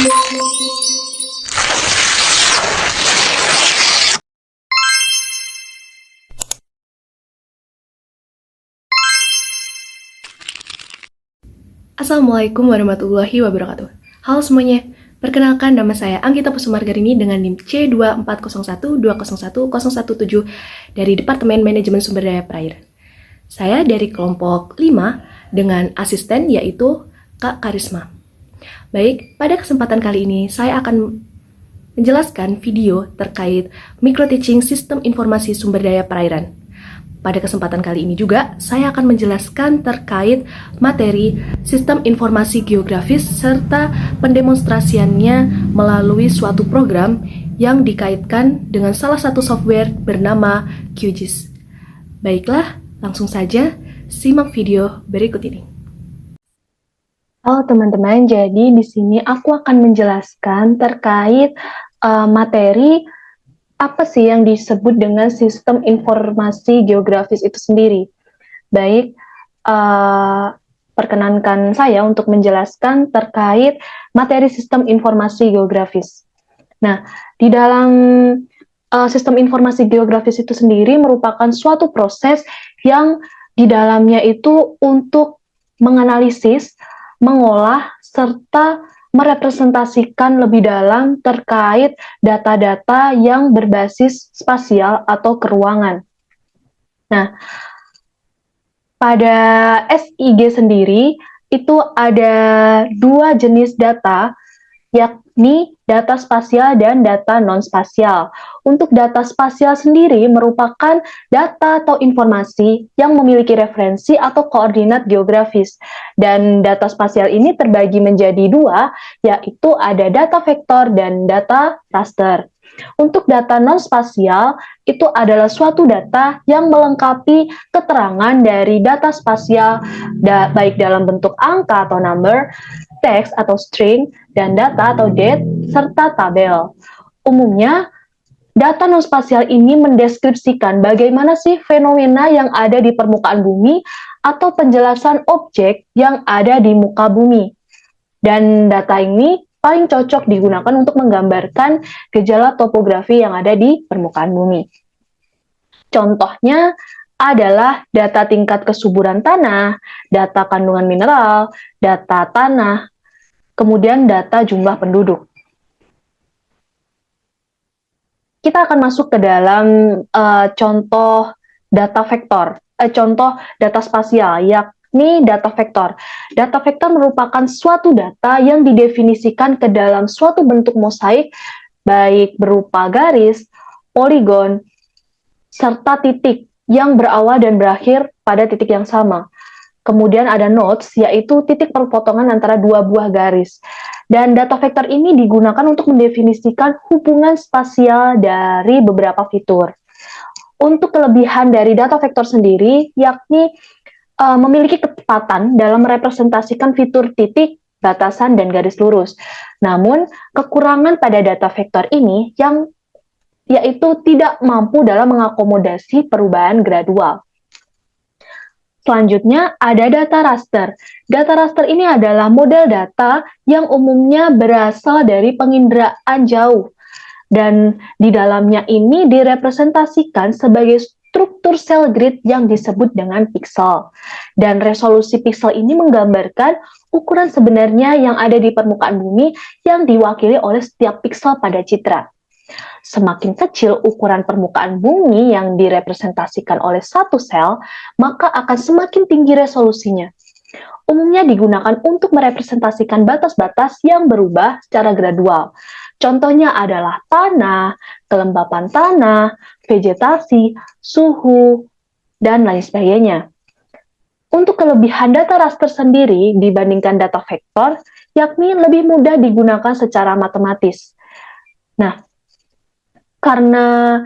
Assalamualaikum warahmatullahi wabarakatuh. Halo semuanya, perkenalkan nama saya Anggita Pusumargarini dengan NIM C24012011017 dari Departemen Manajemen Sumber Daya Perairan. Saya dari kelompok 5 dengan asisten yaitu Kak Karisma. Baik, pada kesempatan kali ini saya akan menjelaskan video terkait micro teaching sistem informasi sumber daya perairan. Pada kesempatan kali ini juga, saya akan menjelaskan terkait materi sistem informasi geografis serta pendemonstrasiannya melalui suatu program yang dikaitkan dengan salah satu software bernama QGIS. Baiklah, langsung saja simak video berikut ini. Halo teman-teman, jadi di sini aku akan menjelaskan terkait materi apa sih yang disebut dengan sistem informasi geografis itu sendiri. Baik, perkenankan saya untuk menjelaskan terkait materi sistem informasi geografis. Nah, di dalam sistem informasi geografis itu sendiri merupakan suatu proses yang di dalamnya itu untuk menganalisis, mengolah, serta merepresentasikan lebih dalam terkait data-data yang berbasis spasial atau keruangan. Nah, pada SIG sendiri itu ada dua jenis data, yakni data spasial dan data non-spasial. Untuk data spasial sendiri merupakan data atau informasi yang memiliki referensi atau koordinat geografis. Dan data spasial ini terbagi menjadi dua, yaitu ada data vektor dan data raster. Untuk data non-spasial, itu adalah suatu data yang melengkapi keterangan dari data spasial, baik dalam bentuk angka atau number, teks atau string, dan data atau date, serta tabel. Umumnya, data non-spasial ini mendeskripsikan bagaimana sih fenomena yang ada di permukaan bumi atau penjelasan objek yang ada di muka bumi. Dan data ini paling cocok digunakan untuk menggambarkan gejala topografi yang ada di permukaan bumi. Contohnya adalah data tingkat kesuburan tanah, data kandungan mineral, data tanah, kemudian data jumlah penduduk. Kita akan masuk ke dalam contoh data vektor, contoh data spasial, yakni data vektor. Data vektor merupakan suatu data yang didefinisikan ke dalam suatu bentuk mosaik, baik berupa garis, poligon, serta titik yang berawal dan berakhir pada titik yang sama. Kemudian ada nodes, yaitu titik perpotongan antara dua buah garis. Dan data vektor ini digunakan untuk mendefinisikan hubungan spasial dari beberapa fitur. Untuk kelebihan dari data vektor sendiri, yakni memiliki ketepatan dalam merepresentasikan fitur titik, batasan, dan garis lurus. Namun, kekurangan pada data vektor ini yaitu tidak mampu dalam mengakomodasi perubahan gradual. Selanjutnya ada data raster. Data raster ini adalah model data yang umumnya berasal dari penginderaan jauh. Dan di dalamnya ini direpresentasikan sebagai struktur sel grid yang disebut dengan piksel. Dan resolusi piksel ini menggambarkan ukuran sebenarnya yang ada di permukaan bumi yang diwakili oleh setiap piksel pada citra. Semakin kecil ukuran permukaan bumi yang direpresentasikan oleh satu sel, maka akan semakin tinggi resolusinya. Umumnya digunakan untuk merepresentasikan batas-batas yang berubah secara gradual. Contohnya adalah tanah, kelembapan tanah, vegetasi, suhu, dan lain sebagainya. Untuk kelebihan data raster sendiri dibandingkan data vektor, yakni lebih mudah digunakan secara matematis. Nah, karena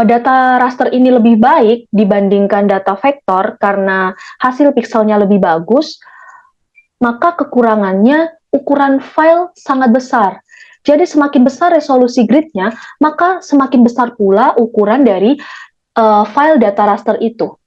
data raster ini lebih baik dibandingkan data vektor karena hasil pikselnya lebih bagus, maka kekurangannya ukuran file sangat besar. Jadi semakin besar resolusi gridnya, maka semakin besar pula ukuran dari file data raster itu.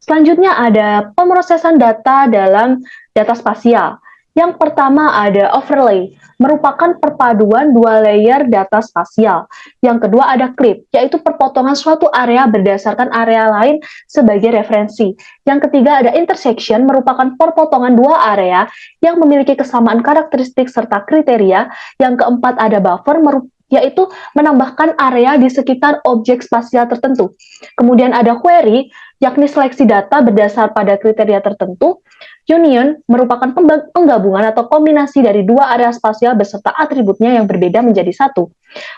Selanjutnya ada pemrosesan data dalam data spasial, Yang pertama ada overlay, merupakan perpaduan dua layer data spasial. Yang kedua ada clip, yaitu perpotongan suatu area berdasarkan area lain sebagai referensi. Yang ketiga ada intersection, merupakan perpotongan dua area yang memiliki kesamaan karakteristik serta kriteria. Yang keempat ada buffer, yaitu menambahkan area di sekitar objek spasial tertentu. Kemudian ada query, yakni seleksi data berdasar pada kriteria tertentu. Union merupakan penggabungan atau kombinasi dari dua area spasial beserta atributnya yang berbeda menjadi satu.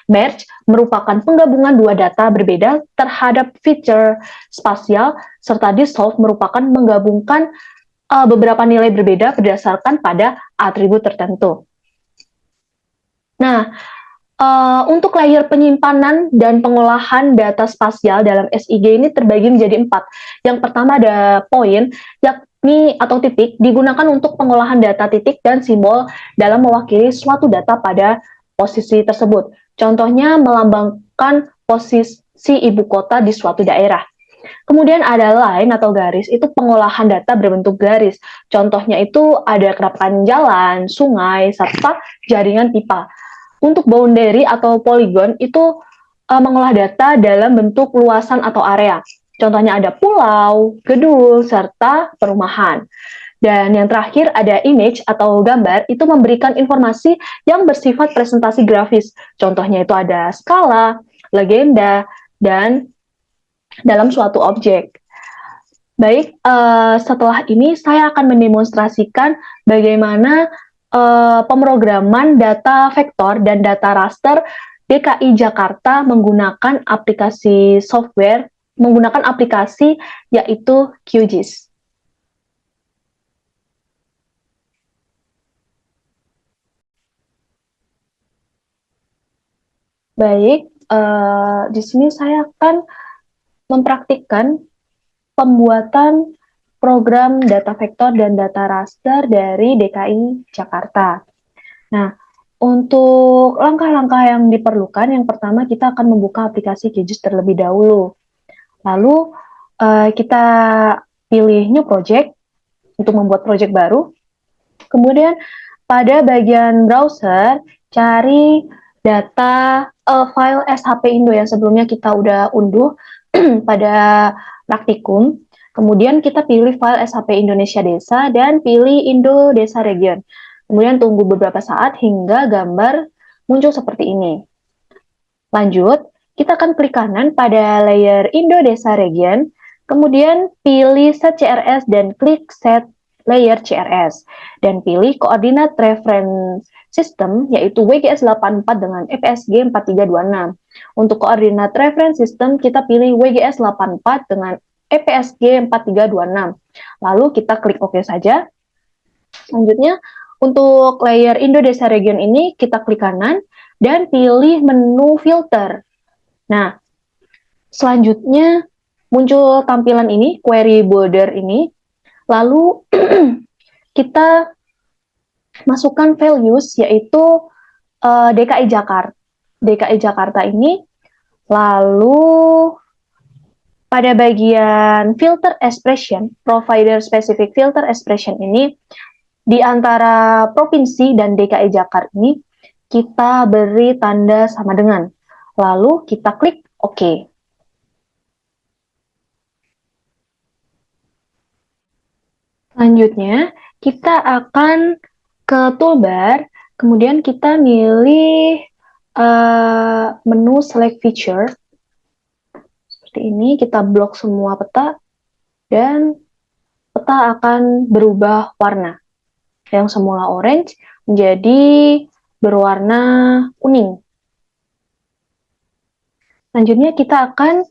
Merge merupakan penggabungan dua data berbeda terhadap feature spasial, serta dissolve merupakan menggabungkan beberapa nilai berbeda berdasarkan pada atribut tertentu. Nah, untuk layer penyimpanan dan pengolahan data spasial dalam SIG ini terbagi menjadi 4. Yang pertama ada point, yakni atau titik, digunakan untuk pengolahan data titik dan simbol dalam mewakili suatu data pada posisi tersebut. Contohnya melambangkan posisi ibu kota di suatu daerah. Kemudian ada line atau garis, itu pengolahan data berbentuk garis. Contohnya itu ada kerapkan jalan, sungai, serta jaringan pipa. Untuk boundary atau polygon itu mengolah data dalam bentuk luasan atau area. Contohnya ada pulau, gedung, serta perumahan. Dan yang terakhir ada image atau gambar, itu memberikan informasi yang bersifat presentasi grafis. Contohnya itu ada skala, legenda, dan dalam suatu objek. Baik, setelah ini saya akan mendemonstrasikan bagaimana pemrograman data vektor dan data raster DKI Jakarta menggunakan aplikasi software, menggunakan aplikasi yaitu QGIS. Baik, di sini saya akan mempraktikkan pembuatan program data vektor dan data raster dari DKI Jakarta. Nah, untuk langkah-langkah yang diperlukan, yang pertama kita akan membuka aplikasi QGIS terlebih dahulu. Lalu kita pilih new project untuk membuat project baru. Kemudian pada bagian browser, cari data file SHP Indo yang sebelumnya kita udah unduh pada praktikum. Kemudian kita pilih file SHP Indonesia Desa dan pilih Indo Desa Region. Kemudian tunggu beberapa saat hingga gambar muncul seperti ini. Lanjut, kita akan klik kanan pada layer Indo Desa Region, kemudian pilih Set CRS dan klik Set Layer CRS, dan pilih koordinat reference system yaitu WGS 84 dengan EPSG 4326. Untuk koordinat reference system kita pilih WGS 84 dengan EPSG 4326. Lalu kita klik OK saja. Selanjutnya, untuk layer Indo Desa Region ini kita klik kanan dan pilih menu filter. Nah, selanjutnya muncul tampilan ini, query border ini. Lalu kita masukkan values yaitu DKI Jakarta. DKI Jakarta ini. Lalu pada bagian filter expression, provider specific filter expression ini, di antara provinsi dan DKI Jakarta ini, kita beri tanda sama dengan. Lalu kita klik OK. Selanjutnya, kita akan ke toolbar, kemudian kita milih menu select feature. Seperti ini, kita blok semua peta, dan peta akan berubah warna. Yang semula orange menjadi berwarna kuning. Selanjutnya kita akan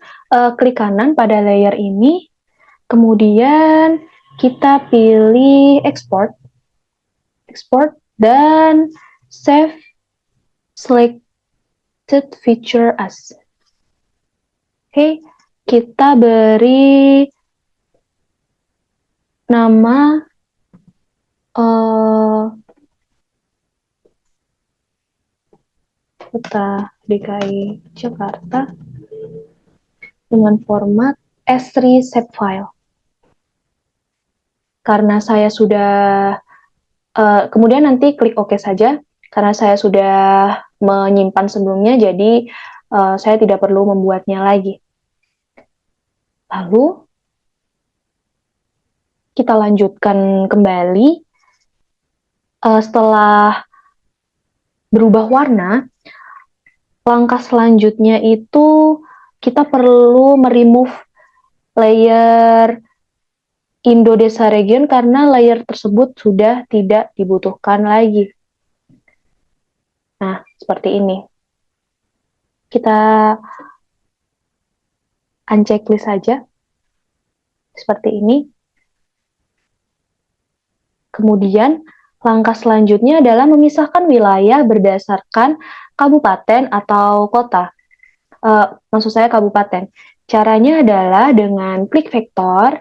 klik kanan pada layer ini, kemudian kita pilih export, dan save selected feature as. Oke, kita beri nama peta DKI Jakarta dengan format S3 shape file. Karena saya sudah kemudian nanti klik OK saja, karena saya sudah menyimpan sebelumnya, jadi saya tidak perlu membuatnya lagi. Lalu, kita lanjutkan kembali. Setelah berubah warna, langkah selanjutnya itu kita perlu meremove layer Indodesa region karena layer tersebut sudah tidak dibutuhkan lagi. Nah, seperti ini. Kita unchecklist saja. Seperti ini. Kemudian, langkah selanjutnya adalah memisahkan wilayah berdasarkan kabupaten atau kota. Maksud saya kabupaten. Caranya adalah dengan klik vektor,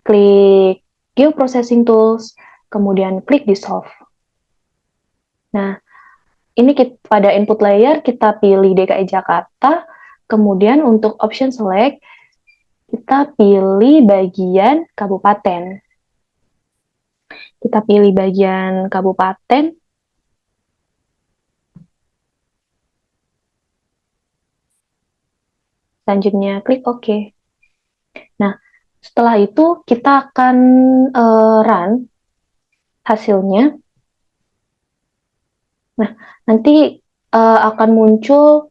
klik Geoprocessing Tools, kemudian klik Dissolve. Nah, ini pada input layer kita pilih DKI Jakarta, kemudian untuk option select, kita pilih bagian kabupaten. Kita pilih bagian kabupaten. Selanjutnya klik OK. Nah, setelah itu kita akan run hasilnya. Nah, nanti akan muncul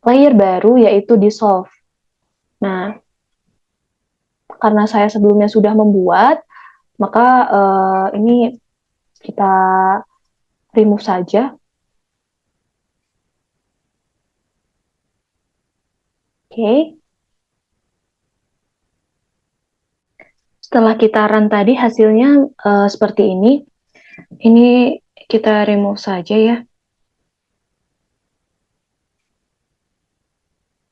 layer baru yaitu Dissolve. Nah, karena saya sebelumnya sudah membuat, maka ini kita remove saja. Oke. Setelah kita run tadi hasilnya seperti ini. Ini kita remove saja ya.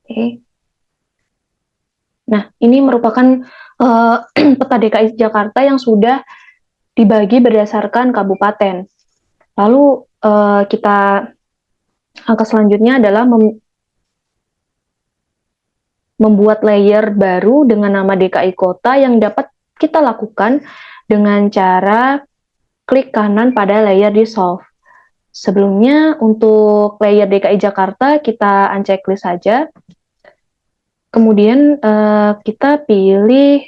Oke. Nah, ini merupakan peta DKI Jakarta yang sudah dibagi berdasarkan kabupaten. Lalu langkah selanjutnya adalah membuat layer baru dengan nama DKI Kota yang dapat kita lakukan dengan cara klik kanan pada layer Dissolve. Sebelumnya untuk layer DKI Jakarta kita unchecklist saja. Kemudian kita pilih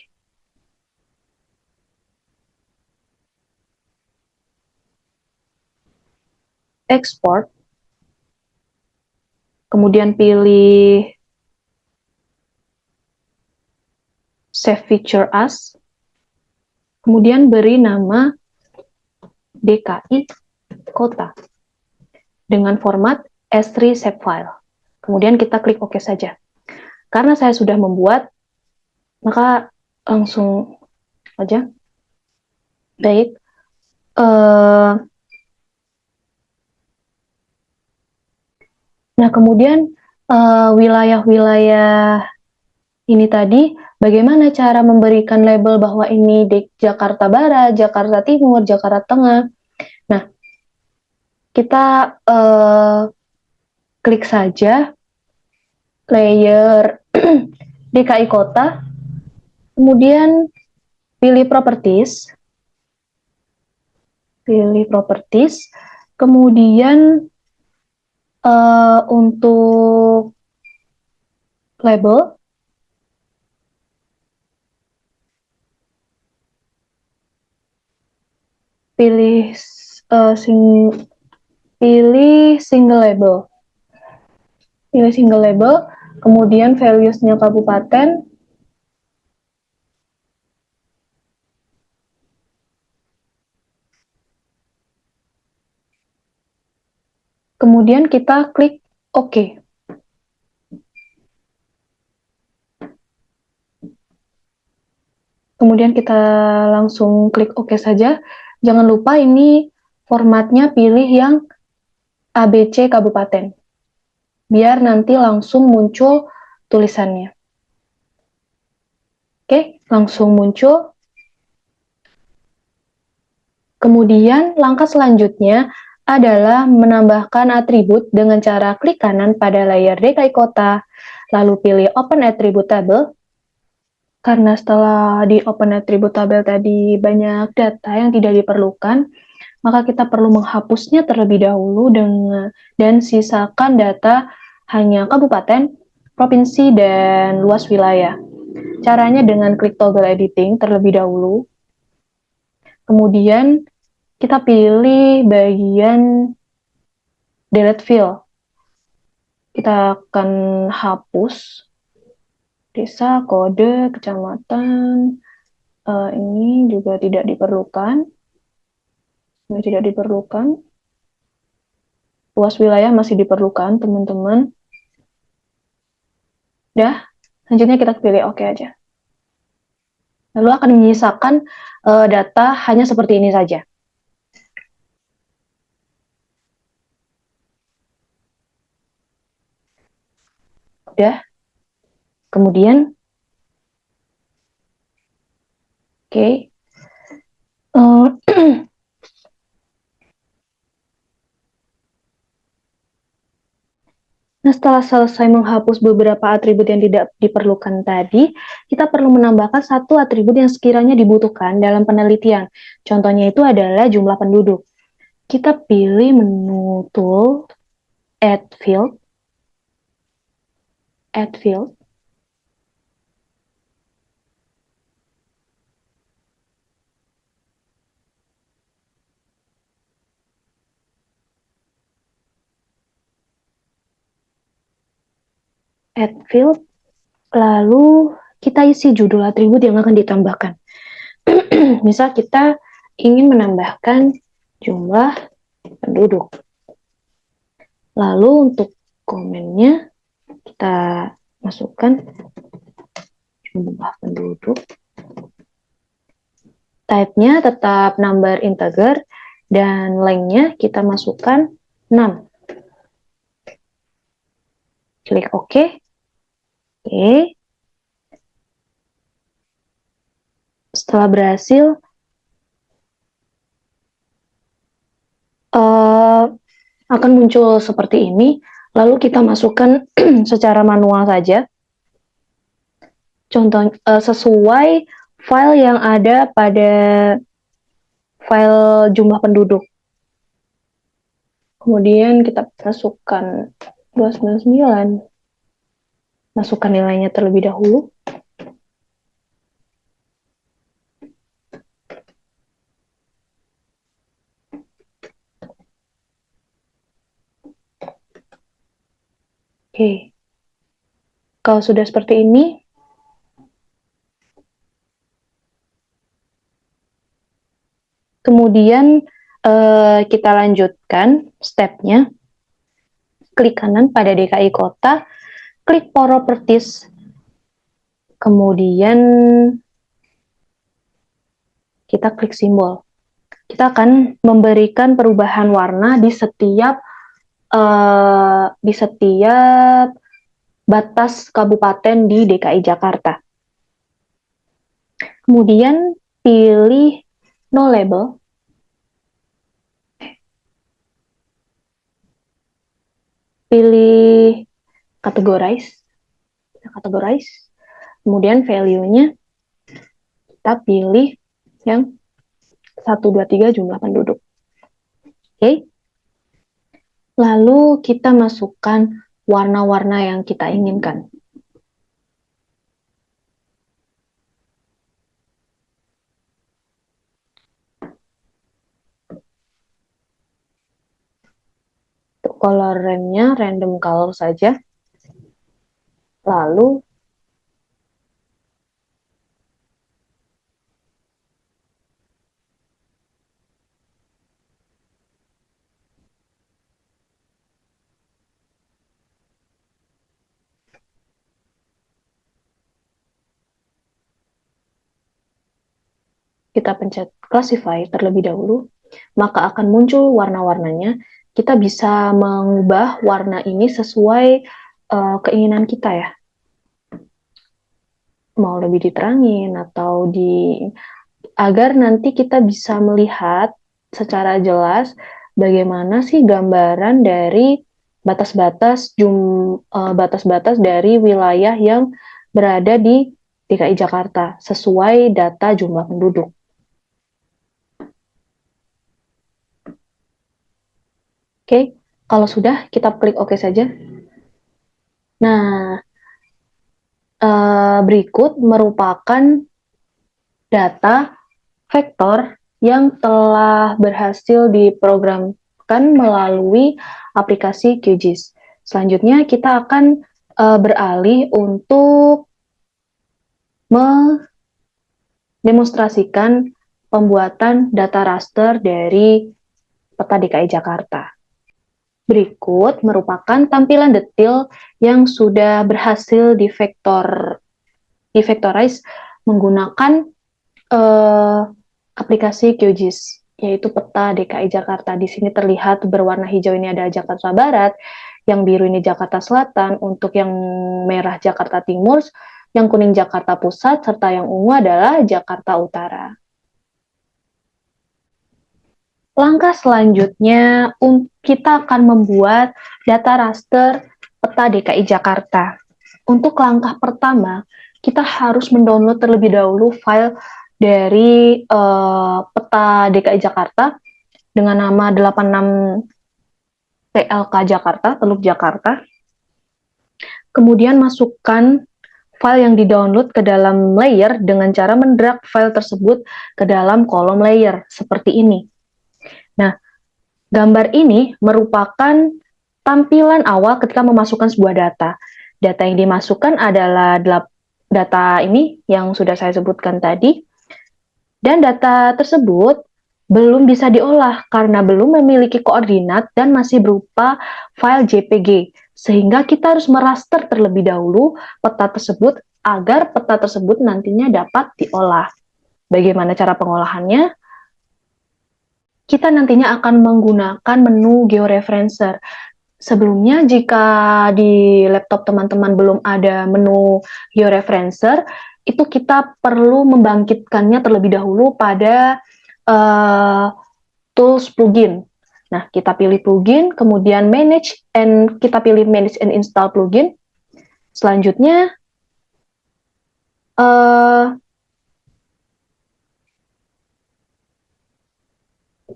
export. Kemudian pilih save feature as. Kemudian beri nama DKI Kota dengan format S3 shapefile. Kemudian kita klik OK saja. Karena saya sudah membuat, maka langsung aja. Baik. Nah, kemudian wilayah-wilayah ini tadi, bagaimana cara memberikan label bahwa ini di Jakarta Barat, Jakarta Timur, Jakarta Tengah. Nah, kita klik saja layer DKI Kota, kemudian pilih Properties, kemudian untuk label, pilih single label. Pilih single label, kemudian values-nya kabupaten, kemudian kita klik OK. Kemudian kita langsung klik OK saja. Jangan lupa ini formatnya pilih yang ABC Kabupaten. Biar nanti langsung muncul tulisannya. Oke, langsung muncul. Kemudian langkah selanjutnya adalah menambahkan atribut dengan cara klik kanan pada layer DKI Kota, lalu pilih Open Attribute Table. Karena setelah di open attribute tabel tadi banyak data yang tidak diperlukan, maka kita perlu menghapusnya terlebih dahulu dan sisakan data hanya kabupaten, provinsi, dan luas wilayah. Caranya dengan klik toggle editing terlebih dahulu. Kemudian kita pilih bagian delete field. Kita akan hapus desa, kode, kecamatan. Ini juga tidak diperlukan. Ini tidak diperlukan. Luas wilayah masih diperlukan, teman-teman. Udah, selanjutnya kita pilih oke aja. Lalu akan menyisakan data hanya seperti ini saja. Udah. Kemudian, oke. Nah, setelah selesai menghapus beberapa atribut yang tidak diperlukan tadi, kita perlu menambahkan satu atribut yang sekiranya dibutuhkan dalam penelitian. Contohnya itu adalah jumlah penduduk. Kita pilih menu tool, add field, add field. Add field, lalu kita isi judul atribut yang akan ditambahkan. Misal kita ingin menambahkan jumlah penduduk. Lalu untuk komennya kita masukkan jumlah penduduk. Type-nya tetap number integer dan length-nya kita masukkan 6. Klik OK. Oke. Setelah berhasil, akan muncul seperti ini. Lalu kita masukkan secara manual saja. Contoh sesuai file yang ada pada file jumlah penduduk. Kemudian kita masukkan 299. Masukkan nilainya terlebih dahulu. Oke. Kalau sudah seperti ini, kemudian kita lanjutkan stepnya. Klik kanan pada DKI Kota, klik Properties, kemudian kita klik simbol. Kita akan memberikan perubahan warna di setiap batas kabupaten di DKI Jakarta. Kemudian pilih no label. Pilih categorize. Kemudian value-nya kita pilih yang 123 jumlah penduduk. Oke. Lalu kita masukkan warna-warna yang kita inginkan. Untuk color range-nya random color saja. Lalu kita pencet classify terlebih dahulu, maka akan muncul warna-warnanya. Kita bisa mengubah warna ini sesuai keinginan kita ya. Mau lebih diterangin atau agar nanti kita bisa melihat secara jelas bagaimana sih gambaran dari batas-batas dari wilayah yang berada di DKI Jakarta sesuai data jumlah penduduk. Oke, kalau sudah kita klik OK saja. Nah, berikut merupakan data vektor yang telah berhasil diprogramkan melalui aplikasi QGIS. Selanjutnya kita akan beralih untuk mendemonstrasikan pembuatan data raster dari peta DKI Jakarta. Berikut merupakan tampilan detail yang sudah berhasil divektorize menggunakan aplikasi QGIS, yaitu peta DKI Jakarta. Di sini terlihat berwarna hijau ini ada Jakarta Barat, yang biru ini Jakarta Selatan, untuk yang merah Jakarta Timur, yang kuning Jakarta Pusat, serta yang ungu adalah Jakarta Utara. Langkah selanjutnya, kita akan membuat data raster peta DKI Jakarta. Untuk langkah pertama, kita harus mendownload terlebih dahulu file dari peta DKI Jakarta dengan nama 86 TLK Jakarta, Teluk Jakarta. Kemudian masukkan file yang di-download ke dalam layer dengan cara mendrag file tersebut ke dalam kolom layer, seperti ini. Nah, gambar ini merupakan tampilan awal ketika memasukkan sebuah data. Data yang dimasukkan adalah data ini yang sudah saya sebutkan tadi, dan data tersebut belum bisa diolah karena belum memiliki koordinat dan masih berupa file JPG, sehingga kita harus meraster terlebih dahulu peta tersebut agar peta tersebut nantinya dapat diolah. Bagaimana cara pengolahannya? Kita nantinya akan menggunakan menu georeferencer. Sebelumnya, jika di laptop teman-teman belum ada menu georeferencer, itu kita perlu membangkitkannya terlebih dahulu pada tools plugin. Nah, kita pilih plugin, kemudian kita pilih manage and install plugin. Selanjutnya,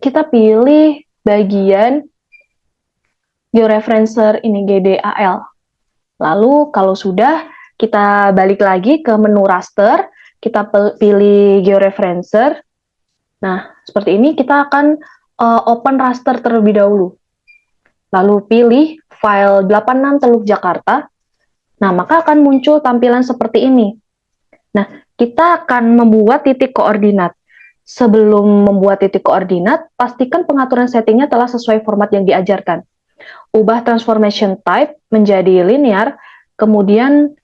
kita pilih bagian georeferencer ini GDAL. Lalu kalau sudah, kita balik lagi ke menu raster, kita pilih georeferencer. Nah, seperti ini kita akan open raster terlebih dahulu. Lalu pilih file 86 Teluk Jakarta. Nah, maka akan muncul tampilan seperti ini. Nah, kita akan membuat titik koordinat. Sebelum membuat titik koordinat, pastikan pengaturan settingnya telah sesuai format yang diajarkan. Ubah transformation type menjadi linear, kemudian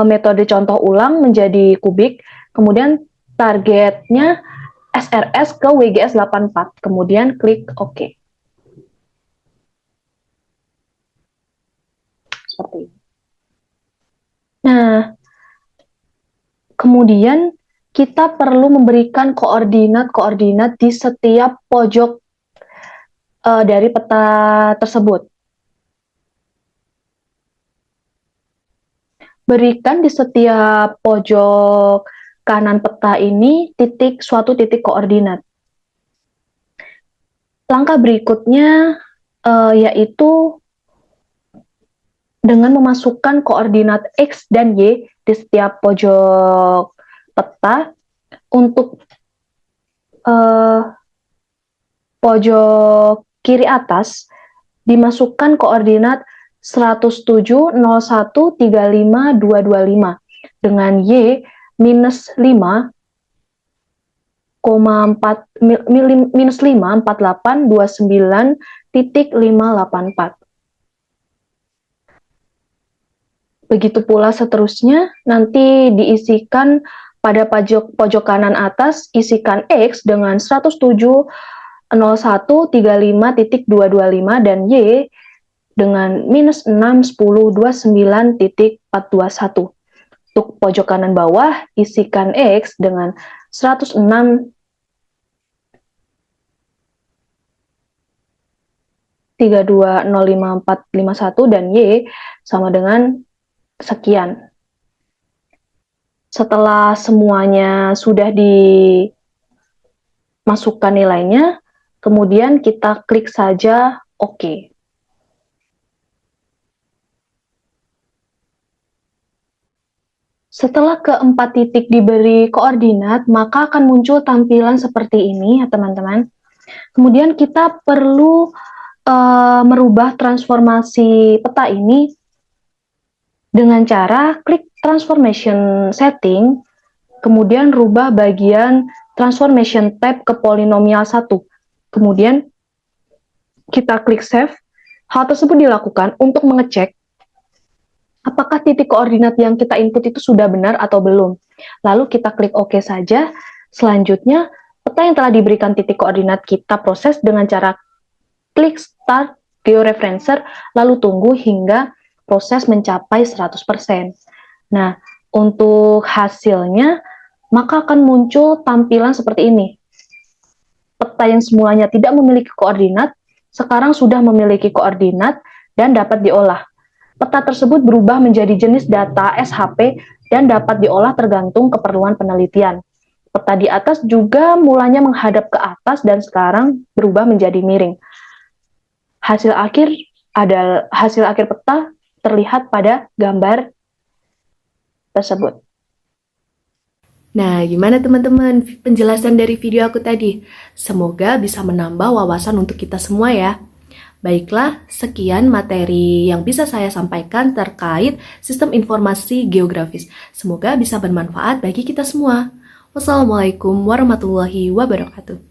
metode contoh ulang menjadi kubik, kemudian targetnya SRS ke WGS 84, kemudian klik OK. Seperti ini. Nah, kemudian kita perlu memberikan koordinat-koordinat di setiap pojok dari peta tersebut. Berikan di setiap pojok kanan peta ini suatu titik koordinat. Langkah berikutnya yaitu dengan memasukkan koordinat X dan Y di setiap pojok peta. Untuk pojok kiri atas dimasukkan koordinat 107, 01, 35, 225 dengan Y minus 5, minus 5, 48, 29, titik 584. Begitu pula seterusnya, nanti diisikan pada pojok kanan atas, isikan X dengan 107, 01, 35, titik 225, dan Y dengan minus 6, 10, 29, titik 421. Untuk pojok kanan bawah, isikan X dengan 106, 32, 05, 451, dan Y sama dengan sekian. Setelah semuanya sudah dimasukkan nilainya, kemudian kita klik saja OK. Setelah keempat titik diberi koordinat, maka akan muncul tampilan seperti ini ya teman-teman. Kemudian kita perlu merubah transformasi peta ini dengan cara klik transformation setting, kemudian rubah bagian transformation tab ke polinomial 1. Kemudian kita klik save. Hal tersebut dilakukan untuk mengecek apakah titik koordinat yang kita input itu sudah benar atau belum. Lalu kita klik OK saja. Selanjutnya, peta yang telah diberikan titik koordinat kita proses dengan cara klik Start Georeferencer, lalu tunggu hingga proses mencapai 100%. Nah, untuk hasilnya, maka akan muncul tampilan seperti ini. Peta yang semulanya tidak memiliki koordinat, sekarang sudah memiliki koordinat dan dapat diolah. Peta tersebut berubah menjadi jenis data SHP dan dapat diolah tergantung keperluan penelitian. Peta di atas juga mulanya menghadap ke atas dan sekarang berubah menjadi miring. Hasil akhir peta terlihat pada gambar tersebut. Nah, gimana teman-teman penjelasan dari video aku tadi? Semoga bisa menambah wawasan untuk kita semua ya. Baiklah, sekian materi yang bisa saya sampaikan terkait sistem informasi geografis. Semoga bisa bermanfaat bagi kita semua. Wassalamualaikum warahmatullahi wabarakatuh.